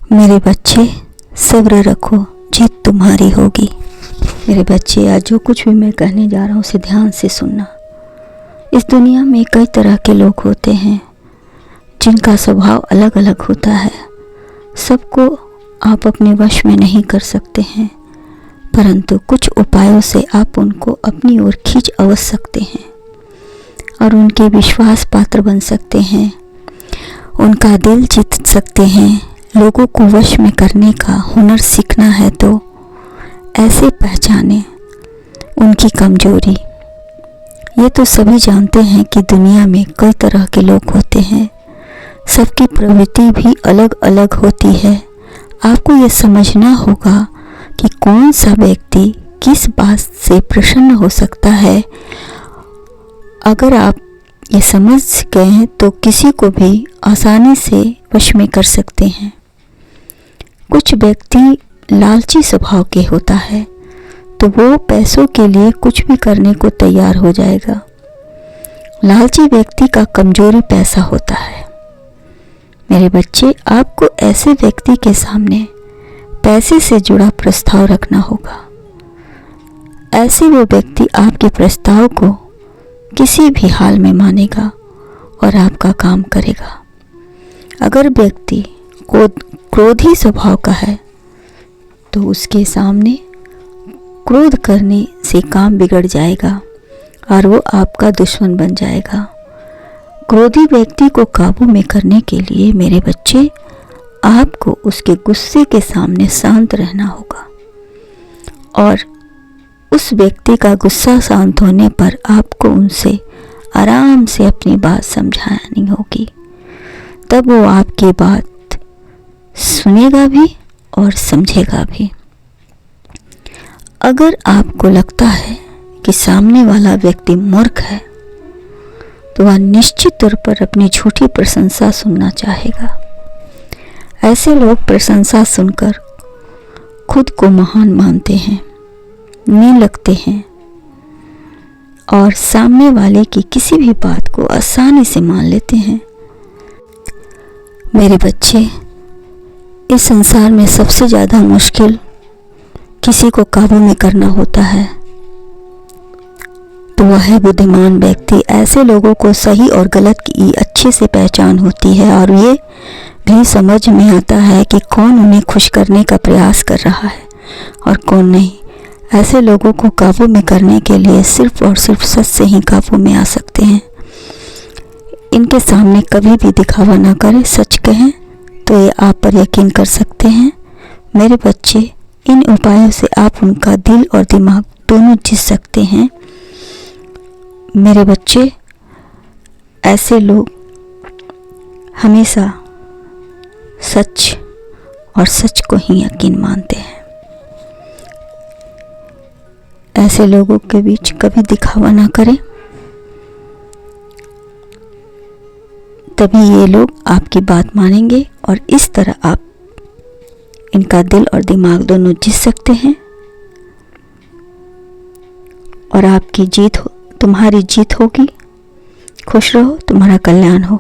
मेरे बच्चे सब्र रखो, जीत तुम्हारी होगी। मेरे बच्चे, आज जो कुछ भी मैं कहने जा रहा हूँ उसे ध्यान से सुनना। इस दुनिया में कई तरह के लोग होते हैं जिनका स्वभाव अलग अलग होता है। सबको आप अपने वश में नहीं कर सकते हैं, परंतु कुछ उपायों से आप उनको अपनी ओर खींच अवश्य सकते हैं और उनके विश्वास पात्र बन सकते हैं, उनका दिल जीत सकते हैं। लोगों को वश में करने का हुनर सीखना है तो ऐसे पहचाने उनकी कमजोरी। ये तो सभी जानते हैं कि दुनिया में कई तरह के लोग होते हैं, सबकी प्रवृत्ति भी अलग अलग होती है। आपको ये समझना होगा कि कौन सा व्यक्ति किस बात से प्रसन्न हो सकता है। अगर आप ये समझ गए तो किसी को भी आसानी से वश में कर सकते हैं। कुछ व्यक्ति लालची स्वभाव के होता है तो वो पैसों के लिए कुछ भी करने को तैयार हो जाएगा। लालची व्यक्ति का कमजोरी पैसा होता है। मेरे बच्चे, आपको ऐसे व्यक्ति के सामने पैसे से जुड़ा प्रस्ताव रखना होगा। ऐसे वो व्यक्ति आपके प्रस्ताव को किसी भी हाल में मानेगा और आपका काम करेगा। अगर व्यक्ति क्रोधी स्वभाव का है तो उसके सामने क्रोध करने से काम बिगड़ जाएगा और वो आपका दुश्मन बन जाएगा। क्रोधी व्यक्ति को काबू में करने के लिए मेरे बच्चे, आपको उसके गुस्से के सामने शांत रहना होगा और उस व्यक्ति का गुस्सा शांत होने पर आपको उनसे आराम से अपनी बात समझानी होगी। तब वो आपकी बात सुनेगा भी और समझेगा भी। अगर आपको लगता है कि सामने वाला व्यक्ति मूर्ख है तो वह निश्चित तौर पर अपनी झूठी प्रशंसा सुनना चाहेगा। ऐसे लोग प्रशंसा सुनकर खुद को महान मानते हैं, नीच लगते हैं और सामने वाले की किसी भी बात को आसानी से मान लेते हैं। मेरे बच्चे, इस संसार में सबसे ज़्यादा मुश्किल किसी को काबू में करना होता है तो वह है बुद्धिमान व्यक्ति। ऐसे लोगों को सही और गलत की अच्छे से पहचान होती है और ये भी समझ में आता है कि कौन उन्हें खुश करने का प्रयास कर रहा है और कौन नहीं। ऐसे लोगों को काबू में करने के लिए सिर्फ और सिर्फ सच से ही काबू में आ सकते हैं। इनके सामने कभी भी दिखावा ना करें, सच कहें तो ये आप पर यकीन कर सकते हैं। मेरे बच्चे, इन उपायों से आप उनका दिल और दिमाग दोनों जीत सकते हैं। मेरे बच्चे, ऐसे लोग हमेशा सच और सच को ही यकीन मानते हैं। ऐसे लोगों के बीच कभी दिखावा ना करें, तभी ये लोग आपकी बात मानेंगे और इस तरह आप इनका दिल और दिमाग दोनों जीत सकते हैं और आपकी जीत हो, तुम्हारी जीत होगी। खुश रहो, तुम्हारा कल्याण हो।